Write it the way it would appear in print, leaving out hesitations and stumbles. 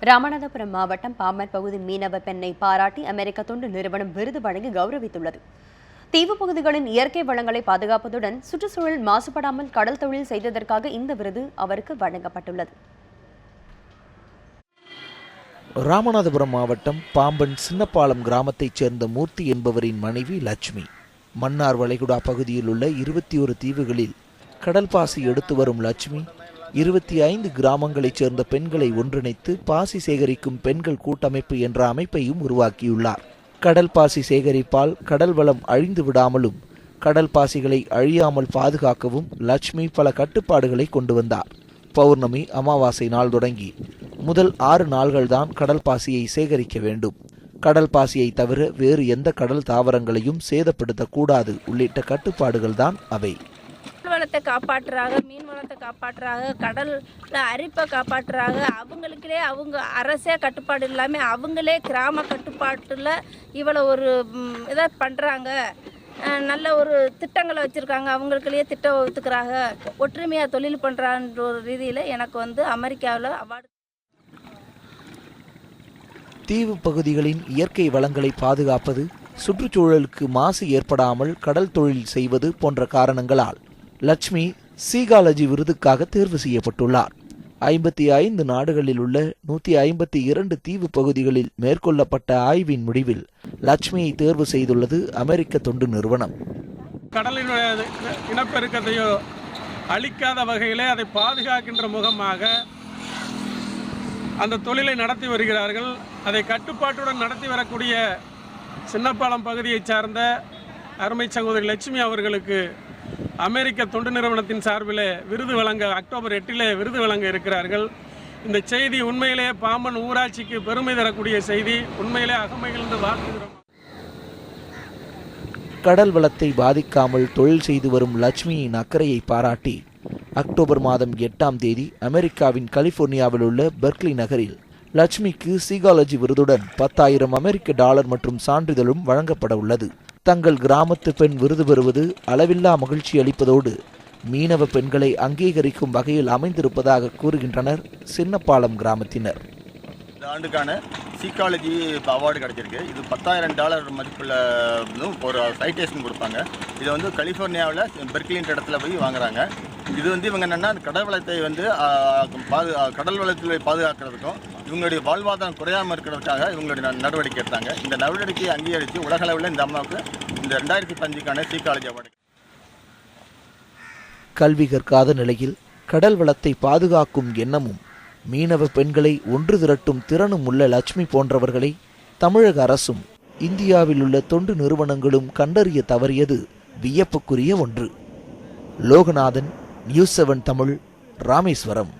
ராமநாதபுரம் மாவட்டம் பாம்பன் பகுதி மீனவ பெண்ணை பாராட்டி அமெரிக்க தொண்டு நிறுவனம் விருது வழங்கி கௌரவித்துள்ளது. தீவு பகுதிகளின் இயற்கை வளங்களை பாதுகாப்பதுடன் சுற்றுச்சூழல் மாசுபடாமல் கடல் தொழில் செய்ததற்காக இந்த விருது அவருக்கு வழங்கப்பட்டுள்ளது. ராமநாதபுரம் மாவட்டம் பாம்பன் சின்னப்பாலம் கிராமத்தைச் சேர்ந்த மூர்த்தி என்பவரின் மனைவி லட்சுமி. மன்னார் வளைகுடா பகுதியில் உள்ள 21 தீவுகளில் கடல் பாசி எடுத்து வரும் லட்சுமி 25 கிராமங்களைச் சேர்ந்த பெண்களை ஒன்றிணைத்து பாசி சேகரிக்கும் பெண்கள் கூட்டமைப்பு என்ற அமைப்பையும் உருவாக்கியுள்ளார். கடல் பாசி சேகரிப்பால் கடல் வளம் அழிந்து விடாமலும் கடல் பாசிகளை அழியாமல் பாதுகாக்கவும் லட்சுமி பல கட்டுப்பாடுகளை கொண்டு வந்தார். பௌர்ணமி, அமாவாசை நாள் தொடங்கி முதல் 6 நாள்கள்தான் கடல் பாசியை சேகரிக்க வேண்டும். கடல் பாசியை தவிர வேறு எந்த கடல் தாவரங்களையும் சேதப்படுத்தக்கூடாது உள்ளிட்ட கட்டுப்பாடுகள் தான் அவை. வளத்தை காப்பாற்றுறாங்க, மீன் வளத்தை காப்பாற்றுறாங்க, கடலில் அரிப்பை காப்பாற்றுறாங்க. அவங்களுக்கே அவங்க அரசே கட்டுப்பாடு இல்லாமல் அவங்களே கிராம கட்டுப்பாட்டில் இவ்வளோ ஒரு இதை பண்ணுறாங்க. நல்ல ஒரு திட்டங்களை வச்சுருக்காங்க, அவங்களுக்குள்ளேயே திட்டம் ஒத்துக்கிறாங்க, ஒற்றுமையாக தொழில் பண்ணுறான்ற ஒரு ரீதியில் எனக்கு அமெரிக்காவில் அவார்டு. தீவு பகுதிகளின் இயற்கை வளங்களை பாதுகாப்பது, சுற்றுச்சூழலுக்கு மாசு ஏற்படாமல் கடல் தொழில் செய்வது போன்ற காரணங்களால் லட்சுமி சீகாலஜி விருதுக்காக தேர்வு செய்யப்பட்டுள்ளார். 55 நாடுகளில் உள்ள 152 தீவு பகுதிகளில் மேற்கொள்ளப்பட்ட ஆய்வின் முடிவில் லட்சுமியை தேர்வு செய்துள்ளது அமெரிக்க தொண்டு நிறுவனம். கடலின் இனப்பெருக்கத்தையோ அழிக்காத வகையிலே அதை பாதுகாக்கின்ற முகமாக அந்த தொழிலை நடத்தி வருகிறார்கள். அதை கட்டுப்பாட்டுடன் நடத்தி வரக்கூடிய சின்னப்பாலம் பகுதியை சார்ந்த அருமை சகோதரி லட்சுமி அவர்களுக்கு அமெரிக்க தொண்டு நிறுவனத்தின் சார்பில் விருது வழங்க அக்டோபர் 8 விருது வழங்க இருக்கிறார்கள். இந்த செய்தி உண்மையிலே பாம்பன் ஊராட்சிக்கு பெருமை தரக்கூடிய செய்தி. உண்மையிலே அகமகிழ்ந்து வாழ்த்துகிறோம். கடல் வளத்தை பாதிக்காமல் தொழில் செய்து வரும் லட்சுமியின் அக்கறையை பாராட்டி அக்டோபர் மாதம் 8ஆம் தேதி அமெரிக்காவின் கலிபோர்னியாவில் உள்ள பெர்க்லி நகரில் லட்சுமிக்கு சீகாலஜி விருதுடன் $10,000 அமெரிக்க மற்றும் சான்றிதழும் வழங்கப்பட உள்ளது. தங்கள் கிராமத்து பெண் விருது பெறுவது அளவில்லா மகிழ்ச்சி அளிப்பதோடு மீனவ பெண்களை அங்கீகரிக்கும் வகையில் அமைந்திருப்பதாக கூறுகின்றனர் சின்னப்பாலம் கிராமத்தினர். இந்த ஆண்டுக்கான சீகாலஜி அவார்டு கிடைச்சிருக்கு. இது $10,000 மதிப்புள்ள ஒரு சைட்டேஷன் கொடுப்பாங்க. இதை கலிஃபோர்னியாவில் பெர்க்லின்ற இடத்துல போய் வாங்குறாங்க. இது இவங்க என்னென்னா கடல் வளத்தை கடல் வளத்தை பாதுகாக்கிறதுக்கும் இவங்களுடைய வாழ்வாதாரம் குறையாமல் இருக்கிறதுக்காக இவங்களுடைய நடவடிக்கை எடுத்தாங்க. இந்த நடவடிக்கையை அங்கீகரித்து உலக அளவில் இந்த அம்மாவுக்கு இந்த 2005க்கான சீகாலஜி அவார்டு. கல்வி கற்காத நிலையில் கடல் வளத்தை பாதுகாக்கும் எண்ணமும் மீனவ பெண்களை ஒன்று திரட்டும் திறனும் உள்ள லட்சுமி போன்றவர்களை தமிழக அரசும் இந்தியாவில் உள்ள தொண்டு நிறுவனங்களும் கண்டறிய தவறியது வியப்புக்குரிய ஒன்று. லோகநாதன், நியூஸ் 7 தமிழ், ராமேஸ்வரம்.